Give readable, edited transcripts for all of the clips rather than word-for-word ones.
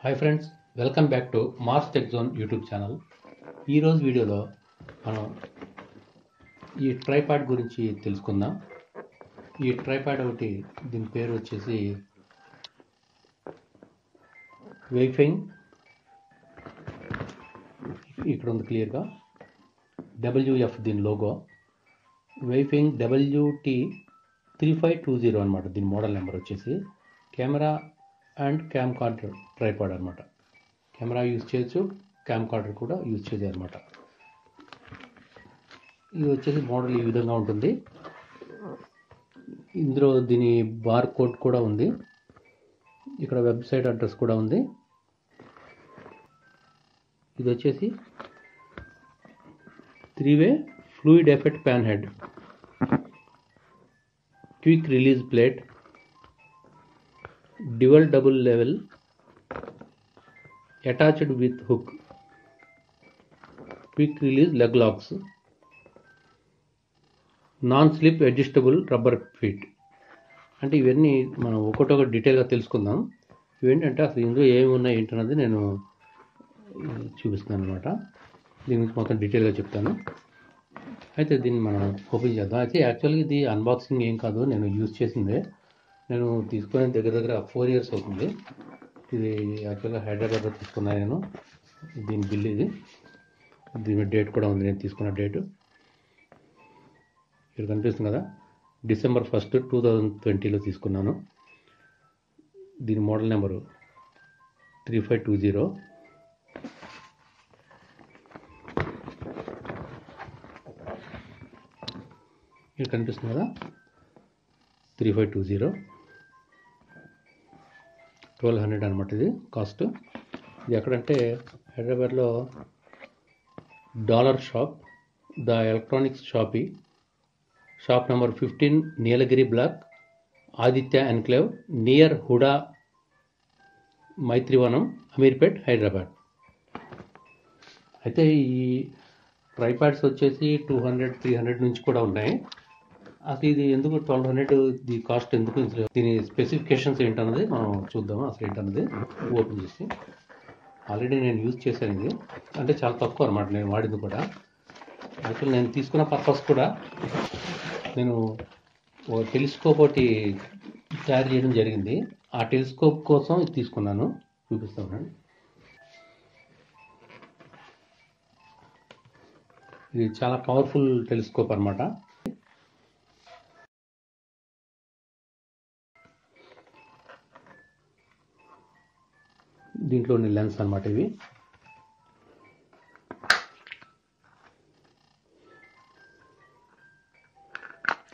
Hi friends, welcome back to Mars Tech Zone YouTube channel. ఈరోజు వీడియోలో మనం ఈ ట్రైపాడ్ గురించి తెలుసుకుందాం. ఈ ట్రైపాడ్ ఒకటి, దీని పేరు వచ్చేసి వైఫింగ్. ఇక్కడ ఉంది క్లియర్గా WF దీని లోగో. వైఫింగ్ WT3520 అనమాట. దీని మోడల్ నెంబర్ వచ్చేసి. కెమెరా అండ్ క్యామ్ కార్డర్ ట్రైపాడ్ అనమాట. కెమెరా యూజ్ చేయొచ్చు, క్యామ్ కార్డర్ కూడా యూజ్ చేయొచ్చు అనమాట. ఇది వచ్చేసి మోడల్ ఈ విధంగా ఉంటుంది. ఇందులో దీని బార్ కోడ్ కూడా ఉంది. ఇక్కడ వెబ్సైట్ అడ్రస్ కూడా ఉంది. ఇది వచ్చేసి 3-way fluid effect pan head, quick release plate, dual double level attached with hook, quick release leg locks, non slip adjustable rubber feet. అంటే ఇవన్నీ మనం ఒకటొకటి డీటెయిల్గా తెలుసుకుందాం. ఇవేంటంటే అసలు ఇందులో ఏమి ఉన్నాయి ఏంటన్నది నేను చూపిస్తున్నాను అనమాట. దీని గురించి మొత్తం డీటెయిల్గా చెప్తాను. అయితే దీన్ని మనం ఓపెన్ చేద్దాం. అయితే యాక్చువల్గా ఇది అన్బాక్సింగ్ ఏం కాదు, నేను యూజ్ చేసిందే. నేను తీసుకునే దగ్గర 4 years అవుతుంది. ఇది యాక్చువల్గా హైదరాబాద్లో తీసుకున్నాను నేను. దీని బిల్ ఇది. దీని డేట్ కూడా ఉంది, నేను తీసుకున్న డేటు ఇక్కడ కనిపిస్తుంది కదా. December 1st, 2020లో తీసుకున్నాను. దీని మోడల్ నెంబరు 3520. ఇక్కడ కనిపిస్తుంది కదా 3520, 1200 అనమాట ఇది కాస్ట్. ఇది ఎక్కడంటే హైదరాబాద్లో dollar shop, the electronics shop number 15, Nilagiri block, Aditya enclave, near HUDA Maitrivanam, Ameerpet, Hyderabad. అయితే ఈ ట్రైపాడ్స్ వచ్చేసి 200-300 నుంచి కూడా ఉన్నాయి. అసలు ఇది ఎందుకు 1200 ఇది కాస్ట్ ఎందుకు, దీని స్పెసిఫికేషన్స్ ఏంటన్నది మనం చూద్దాము. అసలు ఏంటన్నది ఓపెన్ చేసి. ఆల్రెడీ నేను యూజ్ చేశాను ఇది. అంటే చాలా తక్కువ అనమాట నేను వాడింది కూడా. యాక్చువల్ నేను తీసుకున్న పర్పస్ కూడా, నేను ఒక టెలిస్కోప్ ఒకటి తయారు చేయడం జరిగింది. ఆ టెలిస్కోప్ కోసం ఇది తీసుకున్నాను. చూపిస్తాను. ఇది చాలా పవర్ఫుల్ టెలిస్కోప్ అనమాట. దీంట్లోని లెన్స్ అనమాట ఇవి.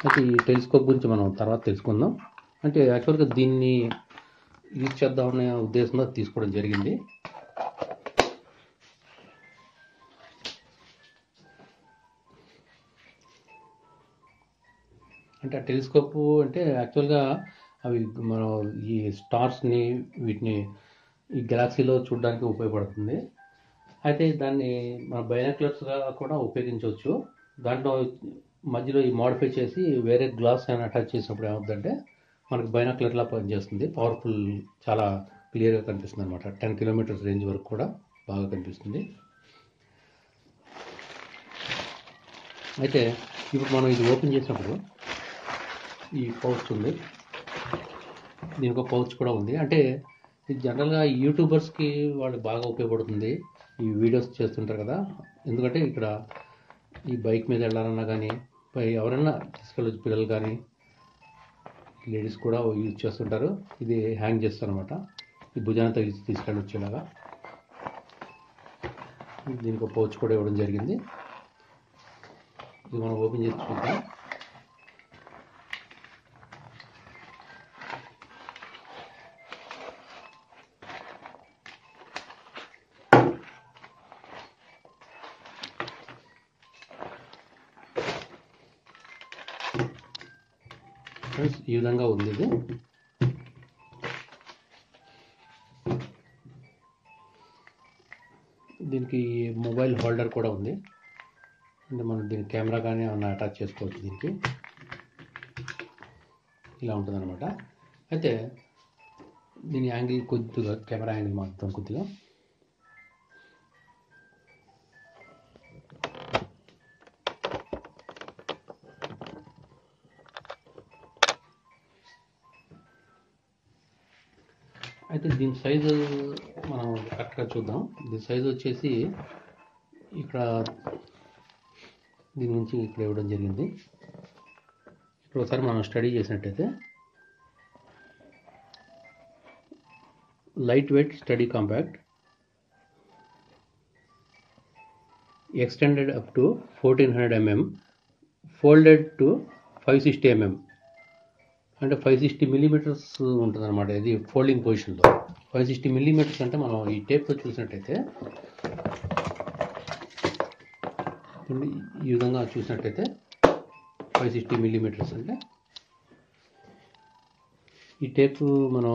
అయితే ఈ టెలిస్కోప్ గురించి మనం తర్వాత తెలుసుకుందాం. అంటే యాక్చువల్గా దీన్ని యూజ్ చేద్దామనే ఉద్దేశంతో తీసుకోవడం జరిగింది. అంటే ఆ టెలిస్కోప్ అంటే యాక్చువల్గా అవి మనం ఈ స్టార్స్ని వీటిని ఈ గెలాక్సీలో చూడడానికి ఉపయోగపడుతుంది. అయితే దాన్ని మన బైనాక్యులర్స్గా కూడా ఉపయోగించవచ్చు. దాంట్లో మధ్యలో ఈ మోడిఫై చేసి వేరే గ్లాస్ అని అటాచ్ చేసినప్పుడు ఏమవుతుందంటే మనకు బైనాక్యులర్లా పనిచేస్తుంది. పవర్ఫుల్, చాలా క్లియర్గా కనిపిస్తుంది అనమాట. 10 kilometers రేంజ్ వరకు కూడా బాగా కనిపిస్తుంది. అయితే ఇప్పుడు మనం ఇది ఓపెన్ చేసినప్పుడు ఈ పౌచ్ ఉంది, దీనికి ఒక పౌచ్ కూడా ఉంది. అంటే ఇది జనరల్గా యూట్యూబర్స్కి వాళ్ళు బాగా ఉపయోగపడుతుంది. ఈ వీడియోస్ చేస్తుంటారు కదా. ఎందుకంటే ఇక్కడ ఈ బైక్ మీద వెళ్ళాలన్నా కానీ, ఎవరైనా తీసుకెళ్ళచ్చు, పిల్లలు కానీ లేడీస్ కూడా యూజ్ చేస్తుంటారు. ఇది హ్యాంగ్ చేస్తారు అనమాట. ఈ భుజాన్ని తగిలిచి తీసుకెళ్ళొచ్చేలాగా. దీనికి ఒక పౌచ్ కూడా ఇవ్వడం జరిగింది. ఇది మనం ఓపెన్ చేసి చూద్దాం. ఈ విధంగా ఉంది ఇది. దీనికి మొబైల్ హోల్డర్ కూడా ఉంది. అంటే మనం దీనికి కెమెరా కానీ ఏమన్నా అటాచ్ చేసుకోవచ్చు. దీనికి ఇలా ఉంటుంది అనమాట. అయితే దీని యాంగిల్ కొద్దిగా కెమెరా యాంగిల్ మాత్రం కొద్దిగా. అయితే దీని సైజు మనం కరెక్ట్గా చూద్దాం. దీని సైజు వచ్చేసి ఇక్కడ దీని నుంచి ఇక్కడ ఇవ్వడం జరిగింది. ఇక్కడ ఒకసారి మనం స్టడీ చేసినట్టయితే light weight study compact extended up to 1400 mm folded to 560 mm అంటే 560 మిల్లీమీటర్స్ ఉంటుంది అనమాట. ఇది ఫోల్డింగ్ పొజిషన్లో 560 మిల్లీమీటర్స్ అంటే మనం ఈ టేప్తో చూసినట్టయితే ఈ విధంగా చూసినట్టయితే 560 మిల్లీమీటర్స్ అంటే ఈ టేపు మనం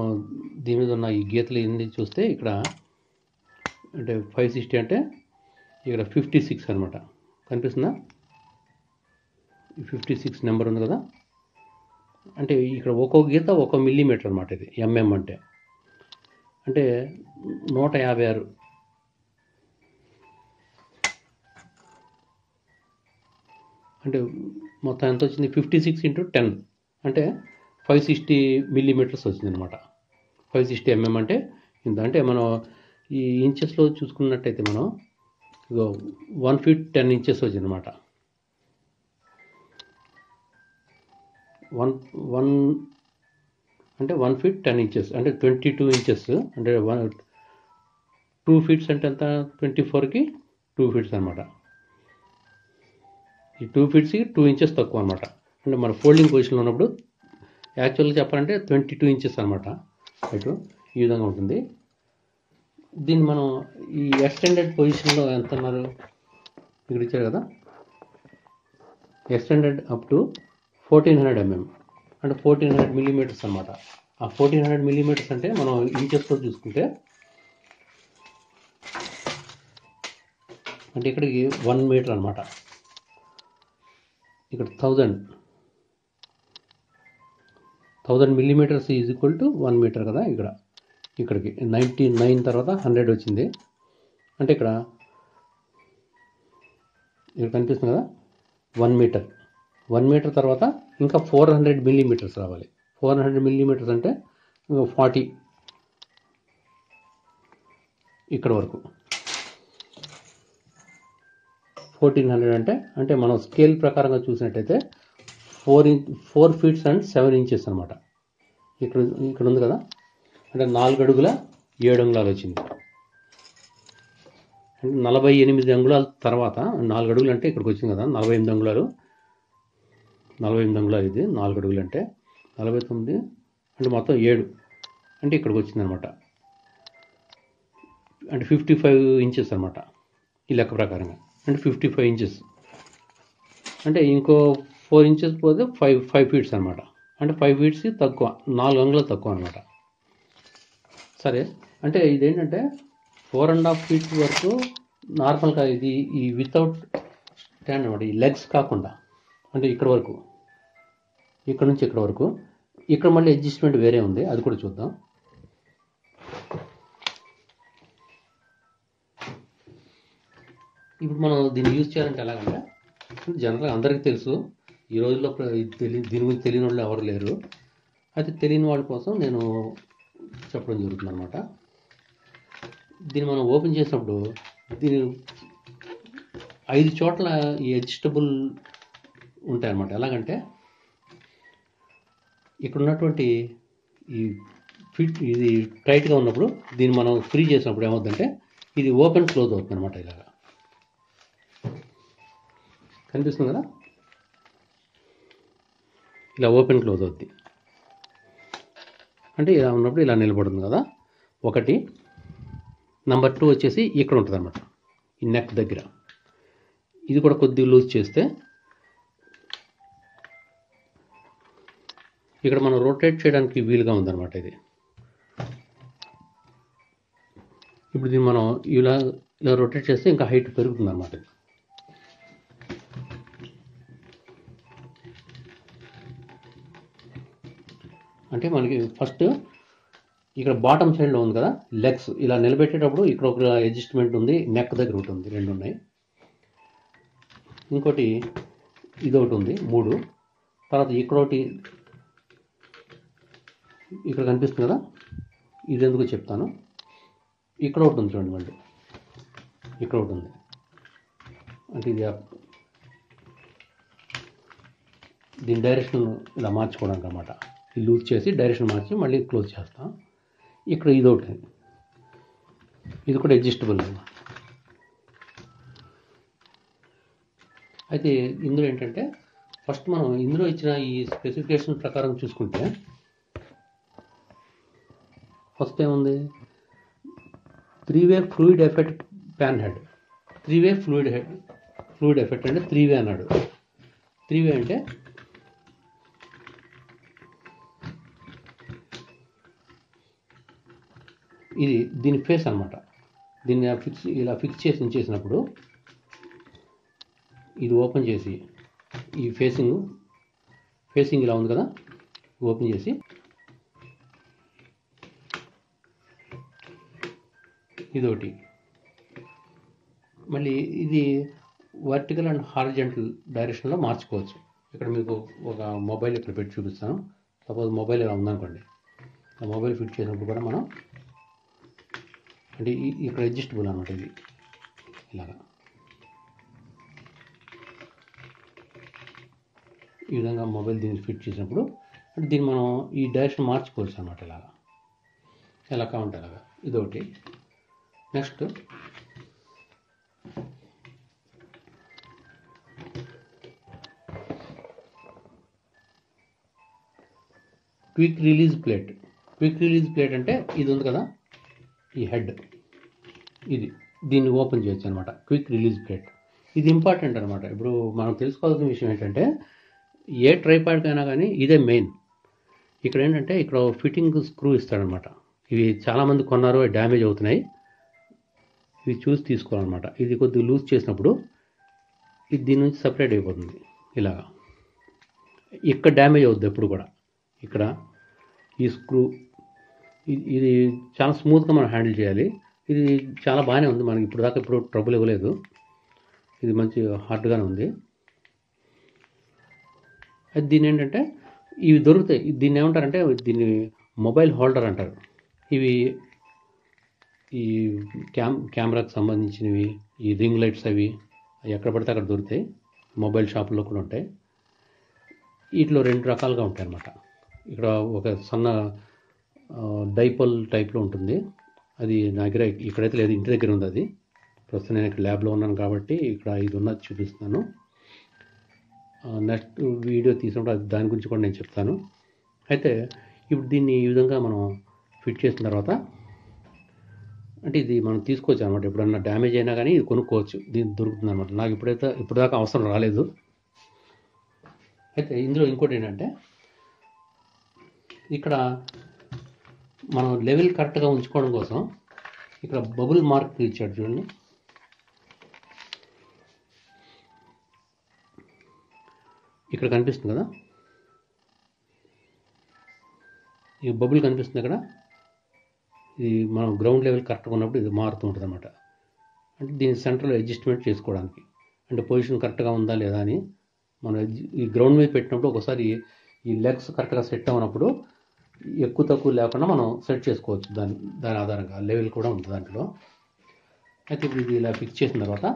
దీని మీద ఉన్న ఈ గీతలు ఎన్ని చూస్తే ఇక్కడ అంటే 560 అంటే ఇక్కడ 56 అనమాట. కనిపిస్తుందా? 56 నెంబర్ ఉంది కదా. అంటే ఇక్కడ ఒక్కో గీత 1 మిల్లీమీటర్ అనమాట. ఇది ఎంఎం అంటే 156. అంటే మొత్తం ఎంత వచ్చింది? 56 × 10 అంటే 560 మిల్లీమీటర్స్ వచ్చింది అనమాట. 560 mm అంటే ఇంత. అంటే మనం ఈ ఇంచెస్లో చూసుకున్నట్టయితే మనం 1 feet 10 inches వచ్చింది అనమాట. 1 feet 10 inches అంటే 22 inches. అంటే 2 feet అంటే ఎంత? 24కి 2 feet అనమాట. ఈ 2 feetకి 2 inches తక్కువ అనమాట. అంటే మన ఫోల్డింగ్ పొజిషన్లో ఉన్నప్పుడు యాక్చువల్గా చెప్పాలంటే 22 inches అనమాట. ఇటు ఈ విధంగా ఉంటుంది. దీన్ని మనం ఈ ఎక్స్టెండెడ్ పొజిషన్లో ఎంత అన్నారు? ఇక్కడ ఇచ్చారు కదా, ఎక్స్టెండెడ్ అప్ టు 1400 mm అంటే 1400 మిల్లీమీటర్స్ అనమాట. ఆ 1400 మిల్లీమీటర్స్ అంటే మనం ఇంచెస్తో చూసుకుంటే అంటే ఇక్కడికి 1 మీటర్ అనమాట. ఇక్కడ 1000 millimetres is equal to 1 metre కదా. ఇక్కడికి 99 తర్వాత 100 వచ్చింది. అంటే ఇక్కడ కనిపిస్తుంది కదా 1 మీటర్. 1 మీటర్ తర్వాత ఇంకా 400 మిల్లీమీటర్స్ రావాలి. 400 మిల్లీమీటర్స్ అంటే 40 ఇక్కడ వరకు. 1400 అంటే మనం స్కేల్ ప్రకారంగా చూసినట్టయితే 4 feet and 7 inches అనమాట. ఇక్కడ ఉంది కదా, అంటే 4 అడుగుల 7 అంగుళాలు వచ్చింది. అంటే 48 అంగుళాల తర్వాత 4 అడుగులు అంటే ఇక్కడికి వచ్చింది కదా 48 అంగుళాలు. 48 అంగుళాలు ఇది 4 అడుగులు అంటే 49 అంటే మొత్తం 7 అంటే ఇక్కడికి వచ్చింది అనమాట. అంటే 55 inches అనమాట ఈ లెక్క ప్రకారంగా. అంటే 55 inches అంటే ఇంకో 4 inches పోతే 5 feet అనమాట. అంటే 5 feet తక్కువ, 4 అంగుళాలు తక్కువ అనమాట. సరే, అంటే ఇదేంటంటే 4.5 feet వరకు నార్మల్గా ఇది ఈ వితౌట్ స్టాండ్ అనమాట. ఈ లెగ్స్ కాకుండా అంటే ఇక్కడ వరకు, ఇక్కడ నుంచి ఇక్కడ వరకు. ఇక్కడ మళ్ళీ అడ్జస్ట్మెంట్ వేరే ఉంది, అది కూడా చూద్దాం. ఇప్పుడు మనం దీన్ని యూజ్ చేయాలంటే ఎలాగంటే జనరల్గా అందరికీ తెలుసు. ఈ రోజుల్లో దీని గురించి తెలియని వాళ్ళు ఎవరు లేరు. అయితే తెలియని వాళ్ళ కోసం నేను చెప్పడం జరుగుతుంది అనమాట. దీన్ని మనం ఓపెన్ చేసినప్పుడు దీని 5 చోట్ల ఈ అడ్జస్టబుల్ ఉంటాయన్నమాట. ఎలాగంటే ఇక్కడ ఉన్నటువంటి ఈ ఫిట్ ఇది టైట్గా ఉన్నప్పుడు దీన్ని మనం ఫ్రీ చేసినప్పుడు ఏమవుతుందంటే ఇది ఓపెన్ క్లోజ్ అవుతుంది అనమాట. ఇలాగా కనిపిస్తుంది కదా, ఇలా ఓపెన్ క్లోజ్ అవుద్ది. అంటే ఇలా ఉన్నప్పుడు ఇలా నిలబడుతుంది కదా ఒకటి. నెంబర్ 2 వచ్చేసి ఇక్కడ ఉంటుంది అనమాట, ఈ నెక్ దగ్గర. ఇది కూడా కొద్దిగా లూజ్ చేస్తే ఇక్కడ మనం రొటేట్ చేయడానికి వీలుగా ఉందన్నమాట ఇది. ఇప్పుడు దీన్ని మనం ఇలా రొటేట్ చేస్తే ఇంకా హైట్ పెరుగుతుంది అనమాట. అంటే మనకి ఫస్ట్ ఇక్కడ బాటమ్ సైడ్లో ఉంది కదా లెగ్స్, ఇలా నిలబెట్టేటప్పుడు ఇక్కడ ఒక అడ్జస్ట్మెంట్ ఉంది, నెక్ దగ్గర ఒకటి ఉంది, 2 ఉన్నాయి. ఇంకోటి ఇదొకటి ఉంది 3. తర్వాత ఇక్కడ ఒకటి ఇక్కడ కనిపిస్తుంది కదా, ఇది ఎందుకు చెప్తాను. ఇక్కడ ఒకటి ఉంది చూడండి, మళ్ళీ ఇక్కడ ఒకటి ఉంది. అంటే ఇది దీని డైరెక్షన్ ఇలా మార్చుకోవడానికి అన్నమాట. ఇది లూజ్ చేసి డైరెక్షన్ మార్చి మళ్ళీ క్లోజ్ చేస్తాం. ఇక్కడ ఇది ఒకటి, ఇది కూడా అడ్జస్టబుల్. అయితే ఇందులో ఏంటంటే ఫస్ట్ మనం ఇందులో ఇచ్చిన ఈ స్పెసిఫికేషన్ ప్రకారం చూసుకుంటే ఫస్ట్ ఏముంది, 3-వే ఫ్లూయిడ్ ఎఫెక్ట్ ప్యాన్ హెడ్. 3-వే ఫ్లూయిడ్ ఎఫెక్ట్ అంటే 3-వే అన్నాడు. 3-వే అంటే ఇది దీని ఫేస్ అనమాట. దీన్ని ఇలా ఫిక్స్ చేసి ఉంచేసినప్పుడు ఇది ఓపెన్ చేసి ఈ ఫేసింగ్ ఇలా ఉంది కదా, ఓపెన్ చేసి ఇదొకటి, మళ్ళీ ఇది వర్టికల్ అండ్ హారిజంటల్ డైరెక్షన్లో మార్చుకోవచ్చు. ఇక్కడ మీకు ఒక మొబైల్ ఇక్కడ పెట్టి చూపిస్తాను. సపోజ్ మొబైల్ ఇలా ఉందనుకోండి, ఆ మొబైల్ ఫిట్ చేసినప్పుడు కూడా మనం అంటే ఇక్కడ అడ్జస్టబుల్ అనమాట. ఇది ఇలాగా ఈ విధంగా మొబైల్ దీన్ని ఫిట్ చేసినప్పుడు అంటే దీన్ని మనం ఈ డైరెక్షన్ మార్చుకోవచ్చు అనమాట. ఇలాగా ఎలా కావాలంటే అలాగా. ఇదొకటి. Next quick release plate. Quick release plate అంటే ఇది ఉంది కదా, ఈ హెడ్, దీన్ని ఓపెన్ చేయొచ్చు అనమాట. క్విక్ రిలీజ్ ప్లేట్ ఇది ఇంపార్టెంట్ అనమాట. ఇప్పుడు మనం తెలుసుకోవాల్సిన విషయం ఏంటంటే ఏ ట్రైపాడ్కైనా కానీ ఇదే మెయిన్. ఇక్కడ ఏంటంటే ఇక్కడ ఫిట్టింగ్ స్క్రూ ఇస్తాడనమాట. ఇవి చాలామంది కొన్నారు, డ్యామేజ్ అవుతున్నాయి. ఇవి చూసి తీసుకోవాలన్నమాట. ఇది కొద్దిగా లూజ్ చేసినప్పుడు ఇది దీని నుంచి సపరేట్ అయిపోతుంది ఇలాగా. ఇక్కడ డ్యామేజ్ అవుద్ది ఎప్పుడు కూడా. ఇక్కడ ఈ స్క్రూ ఇది చాలా స్మూత్గా మనం హ్యాండిల్ చేయాలి. ఇది చాలా బాగానే ఉంది, మనకి ఇప్పుడు దాకా ఇప్పుడు ట్రబుల్ ఇవ్వలేదు. ఇది మంచి హార్డ్గానే ఉంది. అది దీని ఏంటంటే ఇవి దొరుకుతాయి. దీన్ని ఏమంటారంటే దీన్ని మొబైల్ హోల్డర్ అంటారు. ఇవి ఈ కెమెరాకి సంబంధించినవి, ఈ రింగ్ లైట్స్ అవి ఎక్కడ పడితే అక్కడ దొరుకుతాయి. మొబైల్ షాపుల్లో కూడా ఉంటాయి. వీటిలో 2 రకాలుగా ఉంటాయి అన్నమాట. ఇక్కడ ఒక సన్న డైపోల్ టైప్లో ఉంటుంది. అది నా దగ్గర ఇక్కడైతే లేదు, ఇంటి దగ్గర ఉంది. అది ప్రస్తుతం నేను ఇక్కడ ల్యాబ్లో ఉన్నాను కాబట్టి ఇక్కడ ఇది ఉన్నది చూపిస్తున్నాను. నెక్స్ట్ వీడియో తీసినప్పుడు దాని గురించి కూడా నేను చెప్తాను. అయితే ఇప్పుడు దీన్ని ఈ విధంగా మనం ఫిట్ చేసిన తర్వాత అంటే ఇది మనం తీసుకోవచ్చు అనమాట. ఎప్పుడన్నా డ్యామేజ్ అయినా కానీ ఇది కొనుక్కోవచ్చు, దీన్ని దొరుకుతుంది అనమాట. నాకు ఇప్పుడు దాకా అవసరం రాలేదు. అయితే ఇందులో ఇంకోటి ఏంటంటే ఇక్కడ మనం లెవెల్ కరెక్ట్గా ఉంచుకోవడం కోసం ఇక్కడ బబుల్ మార్క్ ఇచ్చాడు చూడండి. ఇక్కడ కనిపిస్తుంది కదా, ఈ బబుల్ కనిపిస్తుంది ఇక్కడ. ఇది మనం గ్రౌండ్ లెవెల్ కరెక్ట్గా ఉన్నప్పుడు ఇది మారుతూ ఉంటుంది అన్నమాట. అంటే దీని సెంటర్లో అడ్జస్ట్మెంట్ చేసుకోవడానికి, అంటే పొజిషన్ కరెక్ట్గా ఉందా లేదా అని మనం ఈ గ్రౌండ్ మీద పెట్టినప్పుడు ఒకసారి ఈ లెగ్స్ కరెక్ట్గా సెట్ అవ్వనప్పుడు ఎక్కువ తక్కువ లేకుండా మనం సెట్ చేసుకోవచ్చు. దాని ఆధారంగా లెవెల్ కూడా ఉంటుంది దాంట్లో. అయితే ఇప్పుడు ఇది ఇలా ఫిక్స్ చేసిన తర్వాత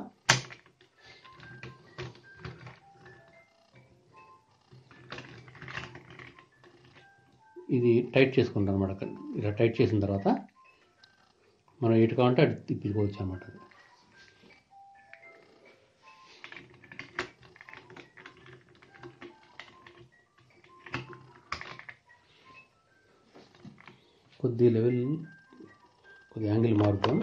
ఇది టైట్ చేసుకుంటాం అనమాట. ఇలా టైట్ చేసిన తర్వాత మనం ఎటు కావాలంటే అటు తిప్పుకోవచ్చు అనమాట. కొద్ది లెవెల్ కొద్ది యాంగిల్ మారుతాం.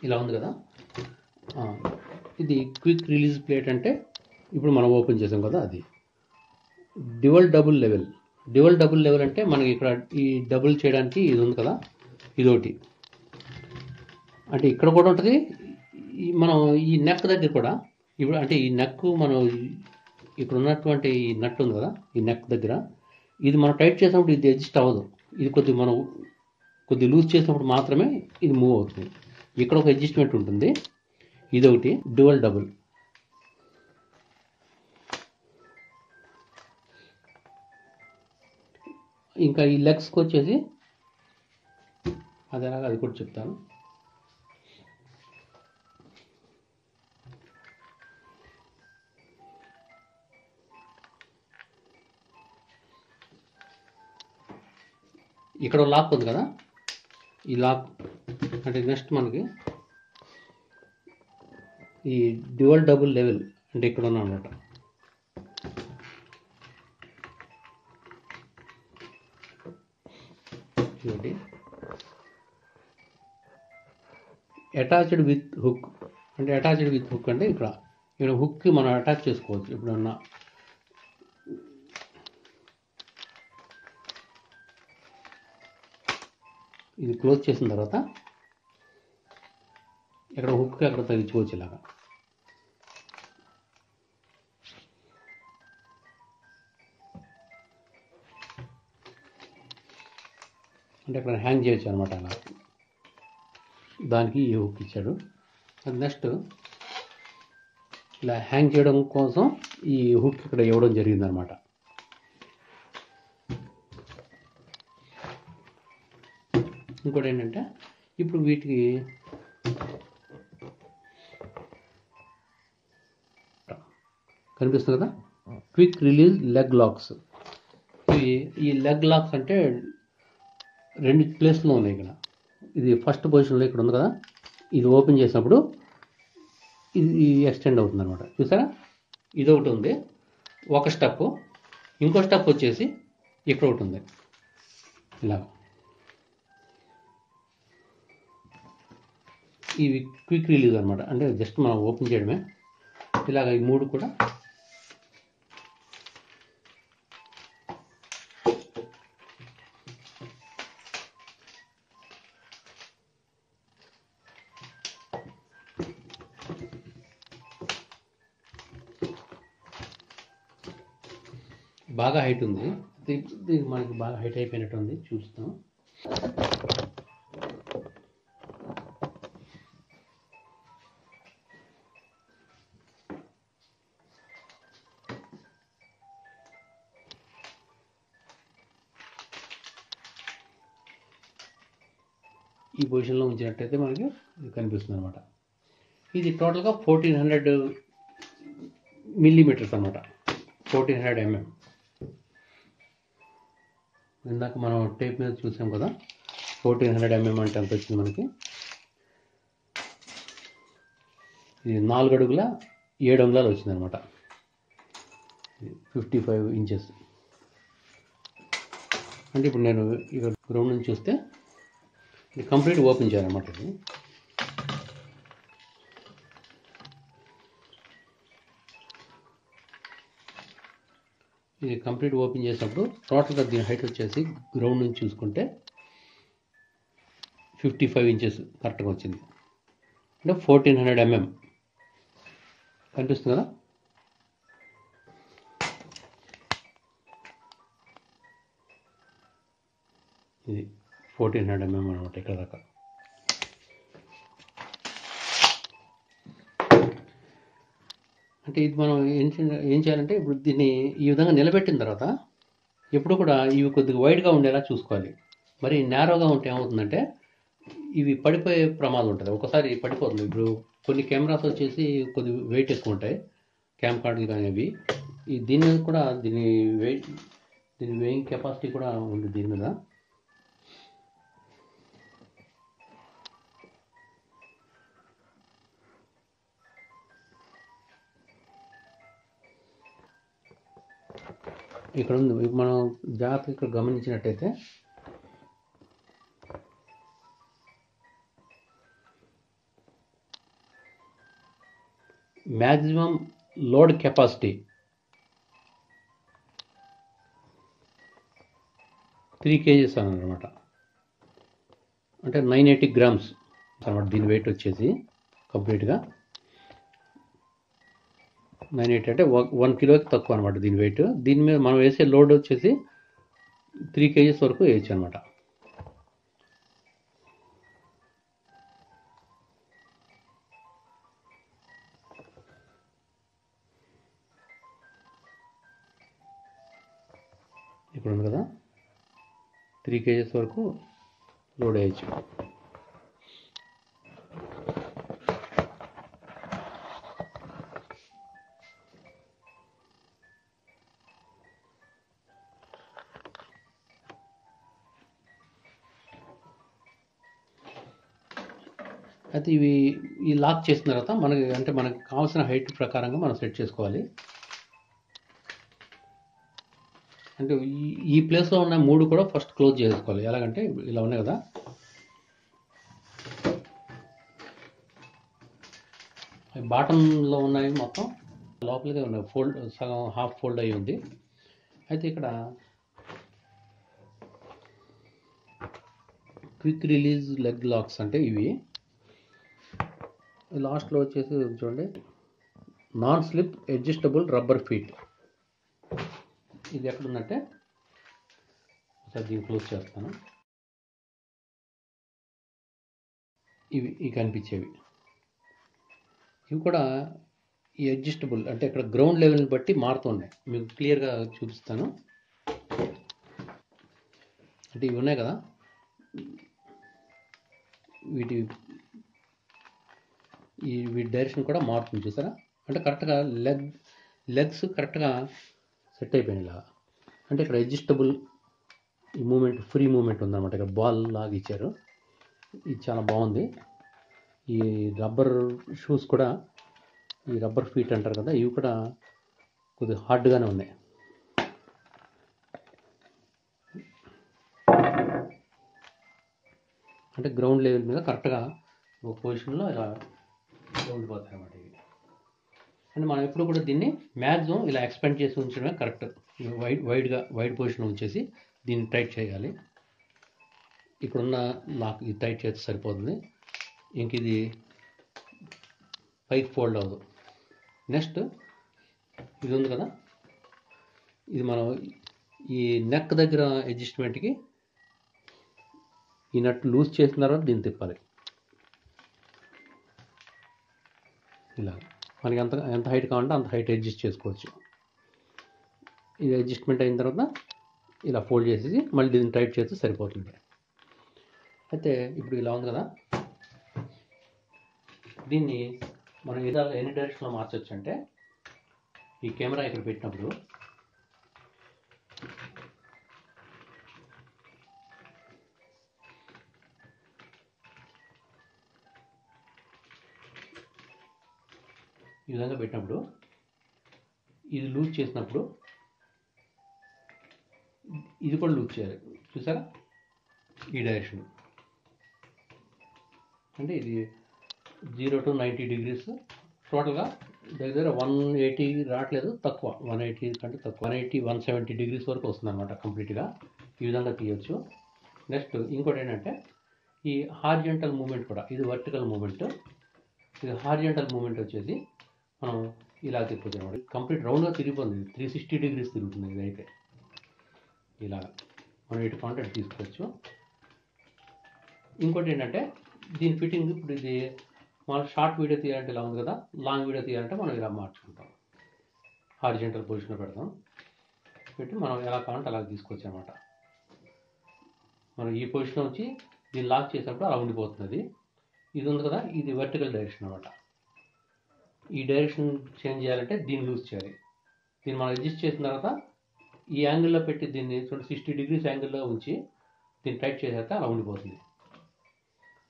ఇలా ఉంది కదా. ఇది క్విక్ రిలీజ్ ప్లేట్ అంటే ఇప్పుడు మనం ఓపెన్ చేసాం కదా, అది డ్యువల్ డబుల్ లెవెల్ అంటే మనకి ఇక్కడ ఈ డబుల్ చేయడానికి ఇది ఉంది కదా, ఇదొకటి. అంటే ఇక్కడ కూడా ఉంటుంది, మనం ఈ నెక్ దగ్గర కూడా ఇప్పుడు అంటే ఈ నెక్ మనం ఇక్కడ ఉన్నటువంటి ఈ నట్ ఉంది కదా, ఈ నెక్ దగ్గర ఇది మనం టైట్ చేసినప్పుడు ఇది అడ్జస్ట్ అవ్వదు. ఇది కొద్ది లూజ్ చేసినప్పుడు మాత్రమే ఇది మూవ్ అవుతుంది. ఇక్కడ ఒక అడ్జస్ట్మెంట్ ఉంటుంది. ఇదొకటి డ్యువల్ డబుల్. ఇంకా ఈ లెగ్స్కి వచ్చేసి అది కూడా చెప్తాను. ఇక్కడ లాక్ ఉంది కదా, ఈ లాక్ అంటే నెక్స్ట్ మనకి ఈ డ్యువల్ డబుల్ లెవెల్ అంటే ఇక్కడ ఉన్నా అన్నమాట. చూడండి, అటాచ్డ్ విత్ హుక్ అంటే అటాచ్డ్ విత్ హుక్ అంటే ఇక్కడ హుక్కి మనం అటాచ్ చేసుకోవచ్చు. ఎప్పుడన్నా ఇది క్లోజ్ చేసిన తర్వాత ఇక్కడ హుక్కి అక్కడ తగిలించుకోవచ్చు ఇలాగా. అంటే అక్కడ హ్యాంగ్ చేయొచ్చు అనమాట. అలా దానికి ఈ హుక్ ఇచ్చాడు. అది నెక్స్ట్ ఇలా హ్యాంగ్ చేయడం కోసం ఈ హుక్ ఇక్కడ ఇవ్వడం జరిగిందనమాట. ఇంకోటి ఏంటంటే ఇప్పుడు వీటికి కనిపిస్తుంది కదా, క్విక్ రిలీజ్ లెగ్ లాక్స్. ఈ లెగ్ లాక్స్ అంటే 2 ప్లేస్లో ఉన్నాయి. ఇక్కడ ఇది ఫస్ట్ పొజిషన్లో ఇక్కడ ఉంది కదా, ఇది ఓపెన్ చేసినప్పుడు ఇది ఎక్స్టెండ్ అవుతుంది అనమాట. చూసారా, ఇది ఒకటి ఉంది ఒక స్టెప్. ఇంకో స్టెప్ వచ్చేసి ఇక్కడ ఒకటి ఉంది ఇలా. ఇవి క్విక్ రిలీజ్ అనమాట. అంటే జస్ట్ మనం ఓపెన్ చేయడమే. ఇలాగ ఈ 3 కూడా బాగా హైట్ ఉంది. ఇది మనకి బాగా హైట్ అయిపోయినట్టు ఉంది. చూస్తాం. ఈ పొజిషన్లో ఉంచినట్టయితే మనకి ఇది కనిపిస్తుంది అనమాట. ఇది టోటల్గా 1400 మిల్లీమీటర్స్ అనమాట. 1400 mm. ఇందాక మనం టేప్ మీద చూసాం కదా, 1400 mm అంటే ఎంత వచ్చింది మనకి. ఇది 4 అడుగుల 7 అంగుళాలు వచ్చింది అనమాట. 55 ఇంచెస్. అంటే ఇప్పుడు నేను ఇక గ్రౌండ్ నుంచి చూస్తే ఇది కంప్లీట్ ఓపెన్ చేయాలన్నమాట. ఇది కంప్లీట్ ఓపెన్ చేసినప్పుడు టోటల్గా దీని హైట్ వచ్చేసి గ్రౌండ్ నుంచి చూసుకుంటే 55 ఇంచెస్ కరెక్ట్గా వచ్చింది. అంటే 1400 mm కనిపిస్తుంది కదా. ఇది 1400 mm అనమాట ఇక్కడ దాకా. అంటే ఇది మనం ఏం చేయాలంటే ఇప్పుడు దీన్ని ఈ విధంగా నిలబెట్టిన తర్వాత ఎప్పుడు కూడా ఇవి కొద్దిగా వైడ్గా ఉండేలా చూసుకోవాలి. మరి నేరోగా ఉంటే ఏమవుతుందంటే ఇవి పడిపోయే ప్రమాదం ఉంటుంది. ఒకసారి పడిపోతుంది. ఇప్పుడు కొన్ని కెమెరాస్ వచ్చేసి కొద్ది వెయిట్ ఎక్కువ ఉంటాయి, క్యామ్ కార్డులు కానీ అవి. దీని మీద కూడా దీని వెయింగ్ కెపాసిటీ కూడా ఉంది దీని మీద. ఇక్కడ ఉంది. మనం జాగ్రత్తగా ఇక్కడ గమనించినట్టయితే మ్యాక్సిమం లోడ్ కెపాసిటీ 3 kgs అన్నమాట. అంటే 980 grams అనమాట దీని వెయిట్ వచ్చేసి కంప్లీట్గా. 980 అంటే 1 కిలోకి తక్కువ అనమాట దీని వెయిట్. దీని మీద మనం వేసే లోడ్ వచ్చేసి 3 కేజీస్ వరకు వేయచ్చు అనమాట. ఇక్కడ ఉంది కదా, 3 కేజీస్ వరకు లోడ్ వేయచ్చు. అయితే ఈ లాక్ చేసిన తర్వాత మనకి కావాల్సిన హైట్ ప్రకారంగా మనం సెట్ చేసుకోవాలి. అంటే ఈ ప్లేస్లో ఉన్న 3 కూడా ఫస్ట్ క్లోజ్ చేసుకోవాలి. ఎలాగంటే ఇలా ఉన్నాయి కదా, బాటంలో ఉన్నాయి మొత్తం, లోపలిగా ఉన్నాయి, సగం హాఫ్ ఫోల్డ్ అయ్యి ఉంది. అయితే ఇక్కడ క్విక్ రిలీజ్ లెగ్ లాక్స్ అంటే ఇవి. లాస్ట్లో వచ్చేసి చూడండి, non slip adjustable rubber feet. ఇది ఎక్కడుందంటే ఒకసారి దీన్ని క్లోజ్ చేస్తాను. ఇవి కనిపించేవి, ఇవి కూడా ఈ అడ్జస్టబుల్ అంటే ఇక్కడ గ్రౌండ్ లెవెల్ని బట్టి మారుతున్నాయి. మీకు క్లియర్గా చూపిస్తాను. అంటే ఇవి ఉన్నాయి కదా, వీటి డైరెక్షన్ కూడా మారుతుంది, చూసారా? అంటే కరెక్ట్గా లెగ్స్ కరెక్ట్గా సెట్ అయిపోయినాయి ఇలా. అంటే ఇక్కడ అడ్జస్టబుల్ ఈ మూమెంట్, ఫ్రీ మూమెంట్ ఉందన్నమాట. ఇక్కడ బాల్ లాగా ఇచ్చారు, ఇది చాలా బాగుంది. ఈ రబ్బర్ షూస్ కూడా, ఈ రబ్బర్ ఫీట్ అంటారు కదా, ఇవి కూడా కొద్దిగా హార్డ్గానే ఉన్నాయి. అంటే గ్రౌండ్ లెవెల్ మీద కరెక్ట్గా ఒక పొజిషన్లో ఇలా ఉండిపోతాయి అన్నమాట ఇవి. అంటే మనం ఎప్పుడు కూడా దీన్ని మ్యాక్సిమం ఇలా ఎక్స్పెండ్ చేసి ఉంచడమే కరెక్ట్. వైడ్ పొజిషన్ ఉంచేసి దీన్ని టైట్ చేయాలి. ఇక్కడున్న లాక్ ఇది టైట్ చేస్తే సరిపోతుంది. ఇంక ఇది పైకి ఫోల్డ్ అవ్వదు. నెక్స్ట్ ఇది ఉంది కదా, ఇది మనం ఈ నెక్ దగ్గర అడ్జస్ట్మెంట్కి ఈ నట్ లూజ్ చేసిన తర్వాత దీన్ని తిప్పాలి. ఇలా మనకి ఎంత హైట్ కావాలంటే అంత హైట్ అడ్జస్ట్ చేసుకోవచ్చు. ఇది అడ్జస్ట్మెంట్ అయిన తర్వాత ఇలా ఫోల్డ్ చేసేసి మళ్ళీ దీన్ని టైట్ చేస్తే సరిపోతుంది. అయితే ఇప్పుడు ఇలా ఉంది కదా, దీన్ని మనం ఎన్ని డైరెక్షన్లో మార్చవచ్చు అంటే, ఈ కెమెరా ఇక్కడ పెట్టినప్పుడు ఈ విధంగా పెట్టినప్పుడు, ఇది లూజ్ చేసినప్పుడు ఇది కూడా లూజ్ చేయాలి, చూసారా? ఈ డైరెక్షన్ అంటే ఇది 0 to 90 degrees. టోటల్గా దగ్గర 180 రావట్లేదు, తక్కువ 180 కంటే తక్కువ, 180 170 degrees వరకు వస్తుంది అనమాట కంప్లీట్గా. ఈ విధంగా తీయచ్చు. నెక్స్ట్ ఇంకోటి ఏంటంటే, ఈ హార్జెంటల్ మూమెంట్ కూడా, ఇది వర్టికల్ మూమెంట్, ఇది హార్జెంటల్ మూమెంట్ వచ్చేసి మనం ఇలా తిప్పొచ్చు అనమాట. కంప్లీట్ రౌండ్గా తిరిగిపోతుంది, 360 degrees తిరుగుతుంది. ఇదైతే ఇలా మనం ఎటు కాంటాక్ట్ తీసుకోవచ్చు. ఇంకోటి ఏంటంటే, దీని ఫిట్టింగ్ ఇప్పుడు ఇది మనం షార్ట్ వీడియో తీయాలంటే ఇలా ఉంది కదా, లాంగ్ వీడియో తీయాలంటే మనం ఇలా మార్చుకుంటాం, హారిజెంటల్ పొజిషన్లో పెడతాం, పెట్టి మనం ఎలా కావాలంటే అలా తీసుకోవచ్చు అనమాట. మనం ఈ పొజిషన్ నుంచి దీన్ని లాక్ చేసినప్పుడు అలా ఉండిపోతుంది. ఇది ఉంది కదా, ఇది వర్టికల్ డైరెక్షన్ అనమాట. ఈ డైరెక్షన్ చేంజ్ చేయాలంటే దీన్ని లూజ్ చేయాలి. దీన్ని మనం అడ్జస్ట్ చేసిన తర్వాత ఈ యాంగిల్లో పెట్టి దీన్ని 60 degrees యాంగిల్లో ఉంచి దీన్ని టైట్ చేసేస్తే అలా ఉండిపోతుంది.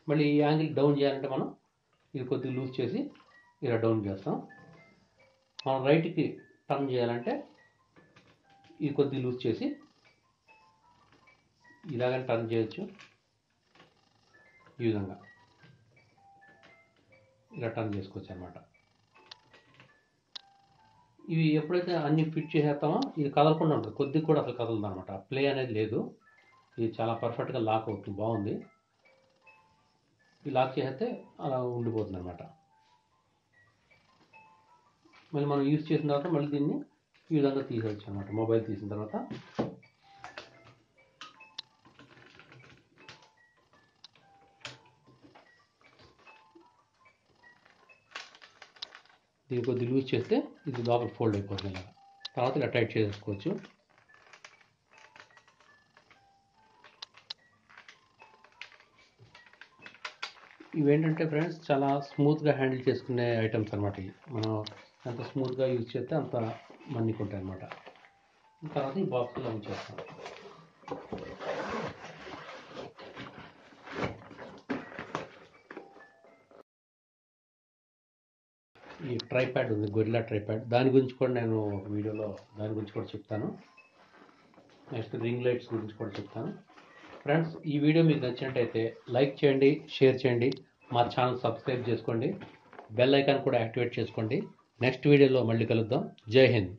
మళ్ళీ ఈ యాంగిల్ డౌన్ చేయాలంటే మనం ఇది కొద్దిగా లూజ్ చేసి ఇలా డౌన్ చేస్తాం. మనం రైట్కి టర్న్ చేయాలంటే ఇది కొద్దిగా లూజ్ చేసి ఇలాగని టర్న్ చేయొచ్చు. ఈ విధంగా ఇలా టర్న్ చేసుకోవచ్చు అన్నమాట. ఇవి ఎప్పుడైతే అన్ని ఫిట్ చేసేస్తామో ఇది కదలకుండా ఉంటుంది, కొద్దిగా కూడా అసలు కదలదు అనమాట. ప్లే అనేది లేదు, ఇది చాలా పర్ఫెక్ట్గా లాక్ అవుతుంది, బాగుంది. ఈ లాక్ చేస్తే అలా ఉండిపోతుంది అనమాట. మళ్ళీ మనం యూజ్ చేసిన తర్వాత మళ్ళీ దీన్ని ఈ విధంగా తీసేయచ్చు అనమాట. మొబైల్ తీసిన తర్వాత దీన్ని కొద్దిగా యూజ్ చేస్తే ఇది లోపల ఫోల్డ్ అయిపోతుంది. ఇలా తర్వాత ఇలా టైట్ చేసుకోవచ్చు. ఇవేంటంటే ఫ్రెండ్స్ చాలా స్మూత్గా హ్యాండిల్ చేసుకునే ఐటమ్స్ అనమాట. ఇవి మనం ఎంత స్మూత్గా యూజ్ చేస్తే అంత మన్నికుంటాయి అనమాట. తర్వాత ఈ బాక్స్లో ఉంచేస్తాం. ఈ ట్రైప్యాడ్ ఉంది, గొరిల్లా ట్రైప్యాడ్, దాని గురించి కూడా నేను వీడియోలో దాని గురించి కూడా చెప్తాను. నెక్స్ట్ రింగ్ లైట్స్ గురించి కూడా చెప్తాను. ఫ్రెండ్స్, ఈ వీడియో మీకు నచ్చినట్టయితే లైక్ చేయండి, షేర్ చేయండి, మా ఛానల్ సబ్స్క్రైబ్ చేసుకోండి, బెల్ ఐకాన్ కూడా యాక్టివేట్ చేసుకోండి. నెక్స్ట్ వీడియోలో మళ్ళీ కలుద్దాం. జై హింద్.